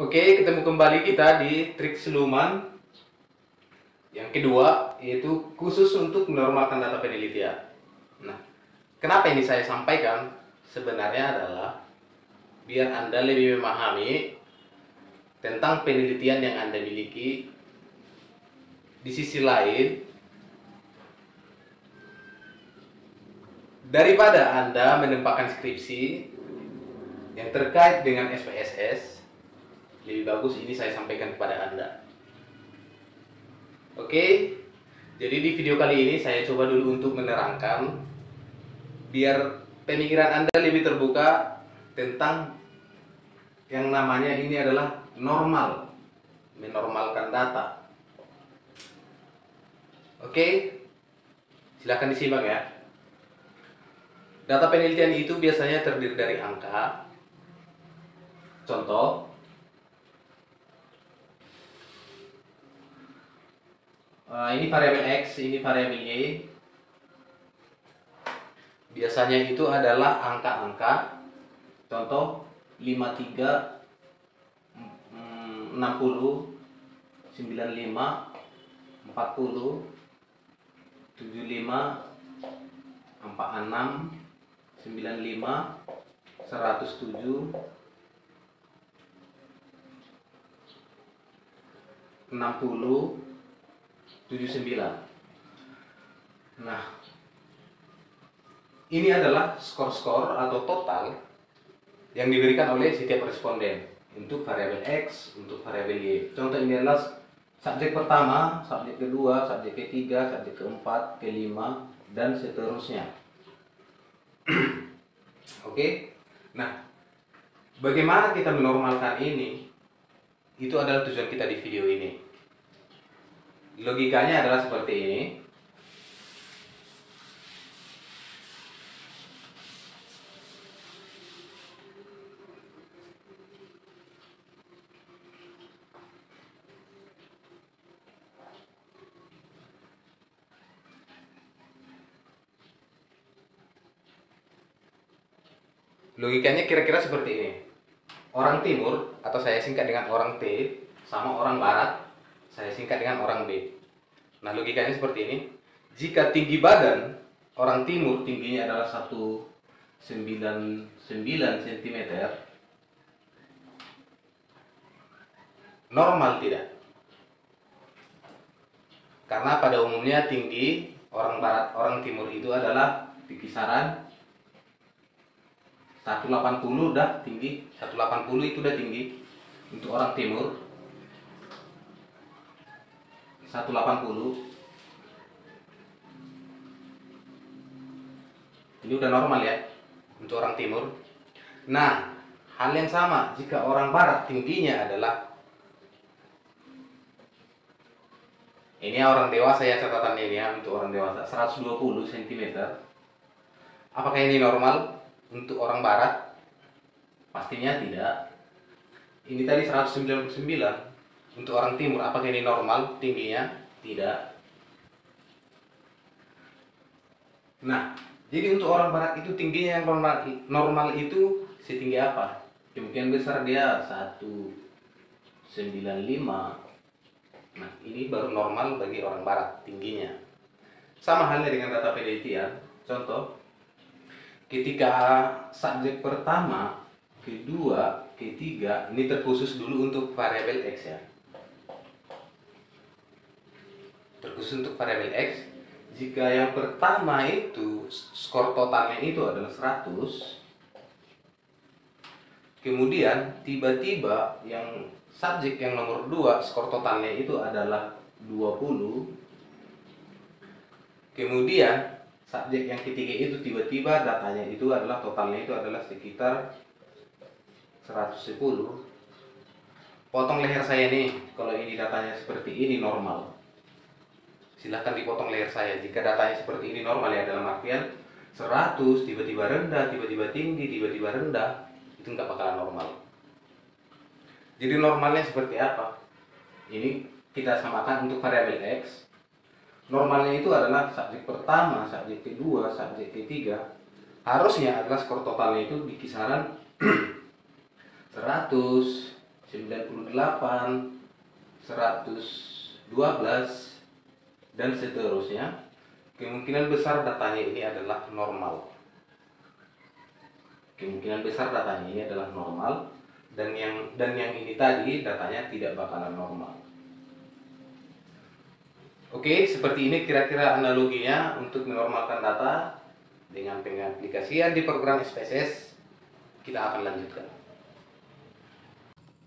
Oke, ketemu kembali kita di trik siluman yang kedua, yaitu khusus untuk menormalkan data penelitian. Nah, kenapa ini saya sampaikan? Sebenarnya adalah biar Anda lebih memahami tentang penelitian yang Anda miliki. Di sisi lain, daripada Anda menempatkan skripsi yang terkait dengan SPSS, lebih bagus ini saya sampaikan kepada Anda. Oke, jadi di video kali ini saya coba dulu untuk menerangkan biar pemikiran Anda lebih terbuka tentang yang namanya ini adalah normal, menormalkan data. Oke, silahkan disimak ya. Data penelitian itu biasanya terdiri dari angka. Contoh, ini variabel X, ini variabel Y. Biasanya itu adalah angka-angka. Contoh 53, 60, 95, 40, 75, 46, 95, 107, 60, 79. Nah, ini adalah skor-skor atau total yang diberikan oleh setiap responden untuk variabel X, untuk variabel Y. Contoh ini adalah subjek pertama, subjek kedua, subjek ketiga, subjek keempat, kelima, dan seterusnya. Oke. Nah, bagaimana kita menormalkan ini? Itu adalah tujuan kita di video ini. Logikanya adalah seperti ini. Logikanya kira-kira seperti ini. Orang timur, atau saya singkat dengan orang T, sama orang barat, saya singkat dengan orang B. Nah, logikanya seperti ini. Jika tinggi badan orang timur tingginya adalah 199 cm, normal tidak? Karena pada umumnya tinggi orang barat, orang timur itu adalah di kisaran 180 udah tinggi, 180 itu udah tinggi untuk orang timur. 180 ini udah normal ya untuk orang timur. Nah, hal yang sama jika orang barat tingginya adalah, ini orang dewasa ya catatannya ini ya, untuk orang dewasa 120 cm. Apakah ini normal untuk orang barat? Pastinya tidak. Ini tadi 199 untuk orang timur, apakah ini normal tingginya? Tidak. Nah, jadi untuk orang barat itu tingginya yang normal itu setinggi apa? Kemungkinan besar dia 195. Nah, ini baru normal bagi orang barat tingginya. Sama halnya dengan data penelitian. Contoh, ketika subjek pertama, kedua, ketiga, ini terkhusus dulu untuk variabel X ya. Terkhusus untuk variabel X, jika yang pertama itu skor totalnya itu adalah 100, kemudian tiba-tiba yang subjek yang nomor 2 skor totalnya itu adalah 20, kemudian subjek yang ketiga itu tiba-tiba datanya itu adalah totalnya itu adalah sekitar 110. Potong leher saya nih, kalau ini datanya seperti ini normal. Silahkan dipotong leher saya jika datanya seperti ini normal ya, dalam artian 100 tiba-tiba rendah, tiba-tiba tinggi, tiba-tiba rendah, itu nggak bakalan normal. Jadi normalnya seperti apa? Ini kita samakan untuk variabel X. Normalnya itu adalah subjek pertama, subjek kedua, subjek ketiga, harusnya adalah skor totalnya itu di kisaran 100, 98, 112, dan seterusnya, kemungkinan besar datanya ini adalah normal. Kemungkinan besar datanya ini adalah normal, dan yang ini tadi datanya tidak bakalan normal. Oke, seperti ini kira-kira analoginya untuk menormalkan data dengan pengaplikasian di program SPSS. Kita akan lanjutkan.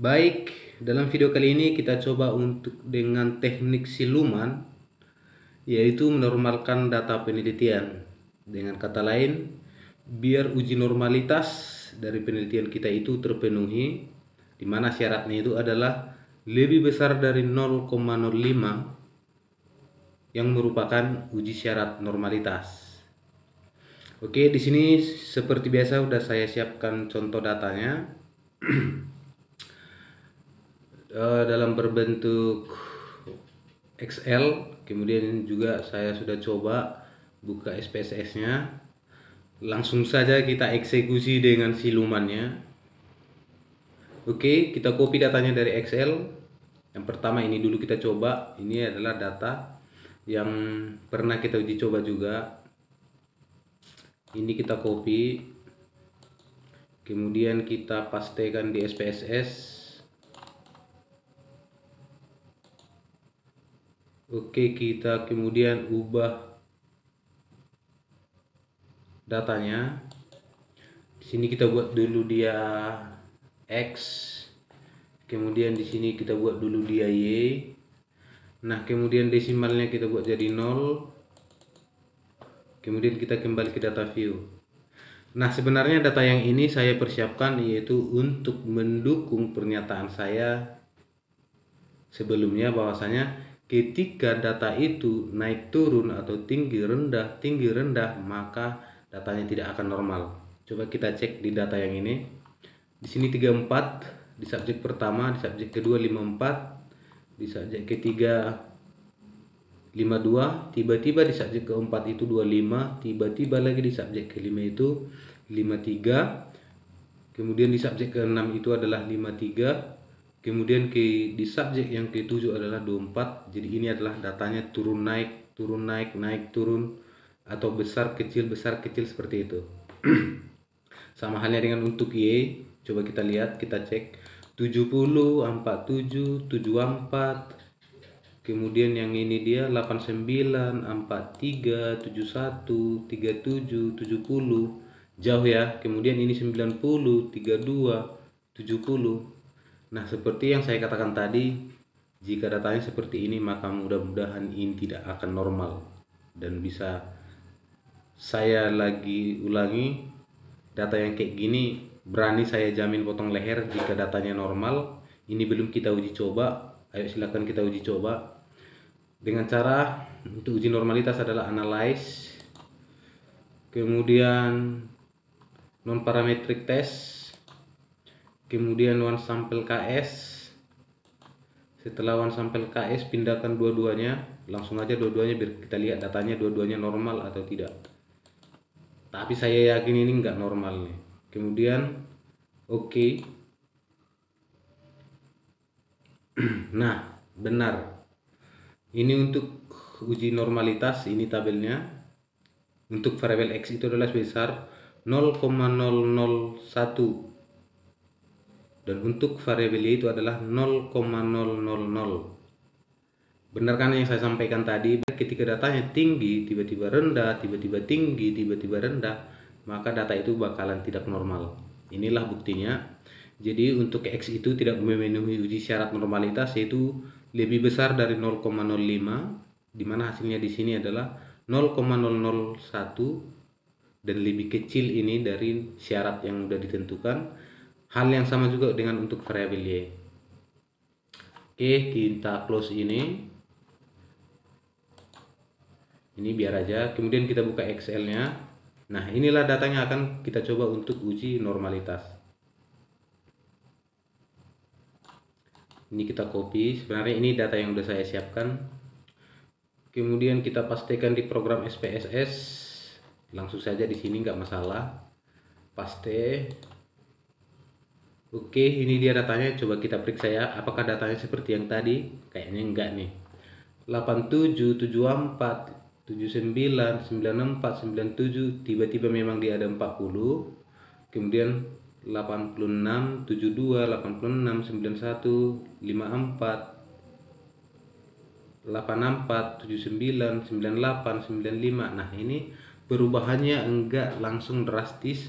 Baik, dalam video kali ini kita coba untuk dengan teknik siluman, yaitu menormalkan data penelitian. Dengan kata lain, biar uji normalitas dari penelitian kita itu terpenuhi, di mana syaratnya itu adalah lebih besar dari 0,05 yang merupakan uji syarat normalitas. Oke, di sini seperti biasa udah saya siapkan contoh datanya dalam berbentuk Excel. Kemudian juga saya sudah coba buka SPSS-nya. Langsung saja kita eksekusi dengan silumannya. Oke, kita copy datanya dari Excel. Yang pertama ini dulu kita coba. Ini adalah data yang pernah kita uji coba juga. Ini kita copy, kemudian kita pastekan di SPSS. Oke, kita kemudian ubah datanya. Di sini kita buat dulu dia X, kemudian di sini kita buat dulu dia Y. Nah, kemudian desimalnya kita buat jadi 0. Kemudian kita kembali ke data view. Nah, sebenarnya data yang ini saya persiapkan yaitu untuk mendukung pernyataan saya sebelumnya bahwasanya ketika data itu naik turun atau tinggi rendah, maka datanya tidak akan normal. Coba kita cek di data yang ini. Di sini 34 di subjek pertama, di subjek kedua 54. Di subjek ketiga 52, tiba-tiba di subjek keempat itu 25, tiba-tiba lagi di subjek kelima itu 53, kemudian di subjek keenam itu adalah 53, kemudian di subjek yang ketujuh adalah 24. Jadi ini adalah datanya turun naik, naik turun, atau besar kecil seperti itu. Sama halnya dengan untuk Y. Coba kita lihat, kita cek 70, 47, 74. Kemudian yang ini dia 89, 43, 71, 37, 70. Jauh ya. Kemudian ini 90, 32, 70. Nah, seperti yang saya katakan tadi, jika datanya seperti ini maka mudah-mudahan ini tidak akan normal. Dan bisa saya lagi ulangi, data yang kayak gini berani saya jamin potong leher jika datanya normal. Ini belum kita uji coba. Ayo silakan kita uji coba. Dengan cara untuk uji normalitas adalah analyze, kemudian non parametric test, kemudian one sample KS. Setelah one sample KS pindahkan dua-duanya, langsung aja dua-duanya biar kita lihat datanya dua-duanya normal atau tidak. Tapi saya yakin ini nggak normal nih. Kemudian oke. Nah, benar. Ini untuk uji normalitas, ini tabelnya. Untuk variabel X itu adalah sebesar 0,001. Dan untuk variabel Y itu adalah 0,000. Benar kan yang saya sampaikan tadi? Ketika datanya tinggi, tiba-tiba rendah, tiba-tiba tinggi, tiba-tiba rendah, maka data itu bakalan tidak normal. Inilah buktinya. Jadi untuk X itu tidak memenuhi uji syarat normalitas, yaitu lebih besar dari 0,05, di mana hasilnya di sini adalah 0,001, dan lebih kecil ini dari syarat yang sudah ditentukan. Hal yang sama juga dengan untuk variabel Y. Oke, kita close ini. Ini biar aja. Kemudian kita buka Excel-nya. Nah, inilah datanya akan kita coba untuk uji normalitas. Ini kita copy. Sebenarnya ini data yang sudah saya siapkan. Kemudian kita pastikan di program SPSS. Langsung saja di sini nggak masalah. Paste. Oke, ini dia datanya. Coba kita periksa ya, apakah datanya seperti yang tadi? Kayaknya enggak nih. 87, 74, 79, 94, 97, tiba-tiba memang dia ada 40. Kemudian 86, 72, 86, 91, 54, 84, 79, 98, 95. Nah, ini perubahannya enggak langsung drastis,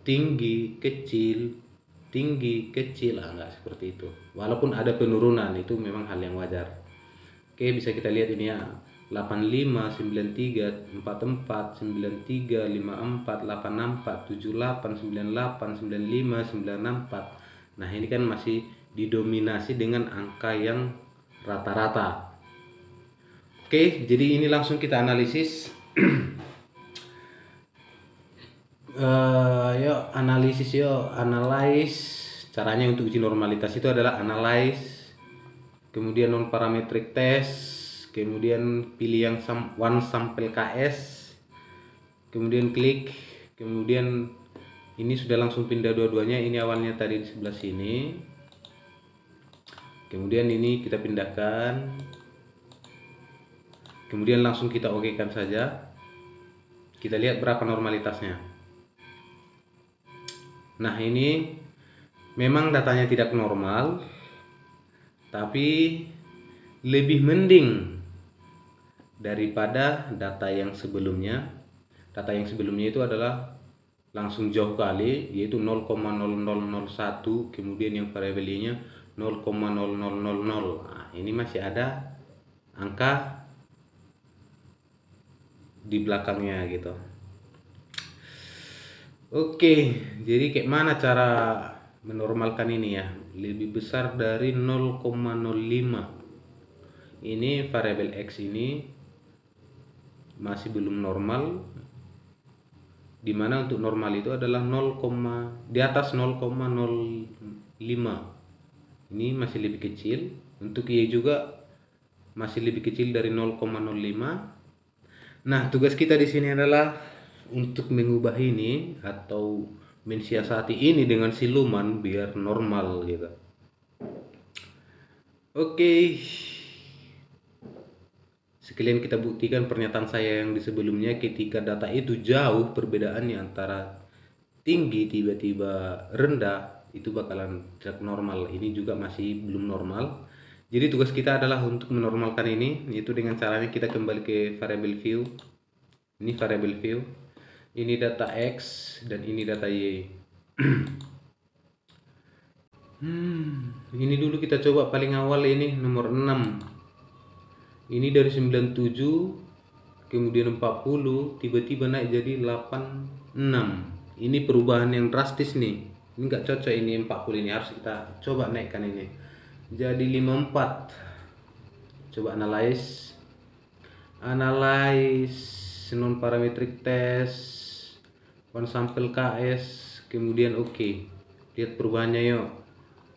tinggi, kecil, enggak seperti itu. Walaupun ada penurunan, itu memang hal yang wajar. Oke, bisa kita lihat ini ya. 85, 93, 44, 93, 54, 84, 78, 98, 95, 94. Nah, ini kan masih didominasi dengan angka yang rata-rata. Oke, jadi ini langsung kita analisis. Analyze. Caranya untuk uji normalitas itu adalah analyze, kemudian non parametric test, kemudian pilih yang one sample KS, kemudian klik, kemudian ini sudah langsung pindah dua-duanya. Ini awalnya tadi di sebelah sini, kemudian ini kita pindahkan, kemudian langsung kita oke kan saja. Kita lihat berapa normalitasnya. Nah, ini memang datanya tidak normal, tapi lebih mending daripada data yang sebelumnya. Data yang sebelumnya itu adalah langsung jauh kali, yaitu 0,0001, kemudian yang variabelnya 0,0000. Nah, ini masih ada angka di belakangnya gitu. Oke, jadi kayak mana cara menormalkan ini ya? Lebih besar dari 0,05. Ini variabel X ini masih belum normal, dimana untuk normal itu adalah 0, di atas 0,05. Ini masih lebih kecil. Untuk Y juga masih lebih kecil dari 0,05. Nah, tugas kita di sini adalah untuk mengubah ini atau mensiasati ini dengan siluman biar normal gitu. Oke. Sekalian kita buktikan pernyataan saya yang di sebelumnya, ketika data itu jauh perbedaannya antara tinggi tiba-tiba rendah, itu bakalan tidak normal. Ini juga masih belum normal. Jadi tugas kita adalah untuk menormalkan ini, yaitu dengan caranya kita kembali ke variable view. Ini variable view. Ini data X dan ini data Y. Ini dulu kita coba paling awal, ini nomor 6. Ini dari 97 kemudian 40 tiba-tiba naik jadi 86. Ini perubahan yang drastis nih. Ini enggak cocok, ini 40 ini harus kita coba naikkan ini jadi 54. Coba analyze non parametric test, one sample KS, kemudian oke. Lihat perubahannya yuk.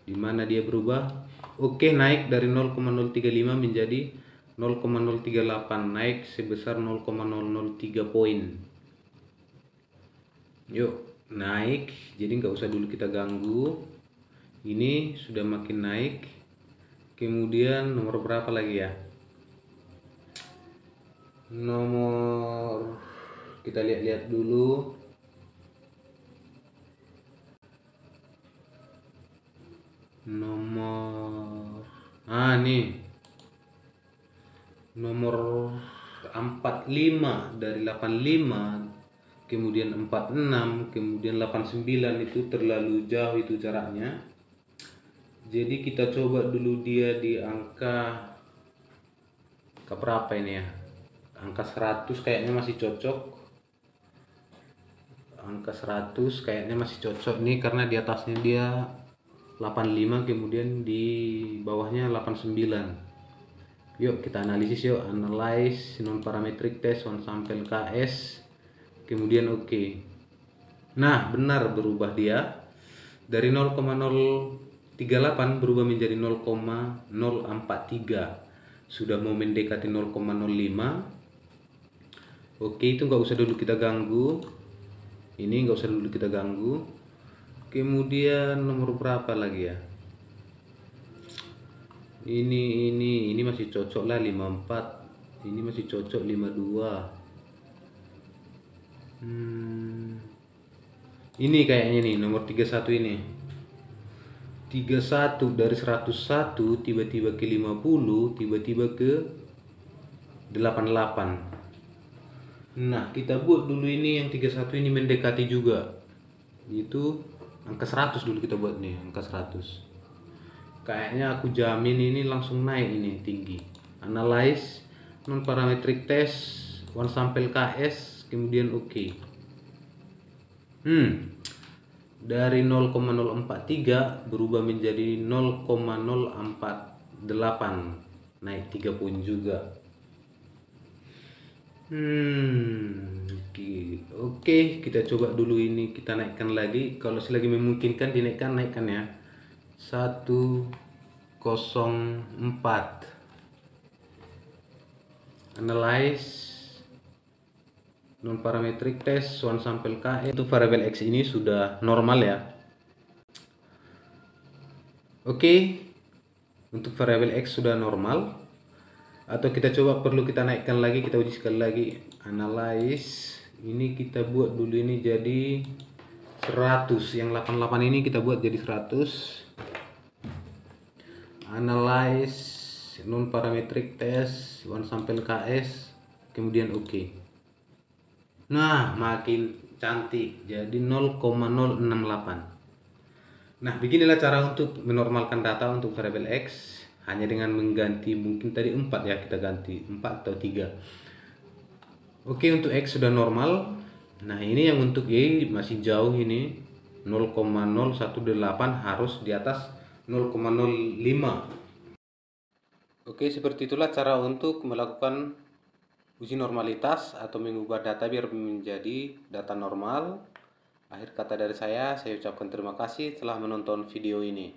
Di mana dia berubah? Oke, naik dari 0,035 menjadi 0,038, naik sebesar 0,003 poin. Yuk, naik. Jadi nggak usah dulu kita ganggu. Ini sudah makin naik. Kemudian nomor berapa lagi ya? Nomor, kita lihat-lihat dulu. Nih nomor 45 dari 85 kemudian 46 kemudian 89, itu terlalu jauh itu jaraknya. Jadi kita coba dulu dia di angka berapa ini ya? Angka 100 kayaknya masih cocok. Angka 100 kayaknya masih cocok nih, karena di atasnya dia 85 kemudian di bawahnya 89. Yuk kita analisis yuk. Analyze non parametric test on sample KS, kemudian oke. Nah, benar berubah dia dari 0,038 berubah menjadi 0,043. Sudah mau mendekati 0,05. Oke, itu nggak usah dulu kita ganggu. Ini nggak usah dulu kita ganggu. Kemudian nomor berapa lagi ya? Ini masih cocok lah 54. Ini masih cocok 52. Ini kayaknya nih nomor 31 ini. 31 dari 101 tiba-tiba ke 50, tiba-tiba ke 88. Nah, kita buat dulu ini yang 31 ini mendekati juga. Itu angka 100 dulu kita buat nih, angka 100. Kayaknya aku jamin ini langsung naik ini tinggi. Analyze non parametric test one sample KS kemudian oke. Dari 0,043 berubah menjadi 0,048, naik 3 poin juga. Oke, kita coba dulu ini, kita naikkan lagi. Kalau selagi memungkinkan naikkan ya. 104. Analyze non parametric test one sample KS. Untuk variabel X ini sudah normal ya. Oke, untuk variabel X sudah normal. Atau kita coba perlu kita naikkan lagi, kita uji sekali lagi. Analyze ini kita buat dulu ini jadi 100. Yang 88 ini kita buat jadi 100. Analyze non parametric test one sample KS kemudian oke. Nah, makin cantik jadi 0,068. Nah, beginilah cara untuk menormalkan data untuk variabel X hanya dengan mengganti, mungkin tadi 4 ya, kita ganti 4 atau 3. Oke, untuk X sudah normal. Nah, ini yang untuk Y masih jauh ini 0,018, harus di atas 0,05. Oke, seperti itulah cara untuk melakukan uji normalitas atau mengubah data biar menjadi data normal. Akhir kata dari saya ucapkan terima kasih telah menonton video ini.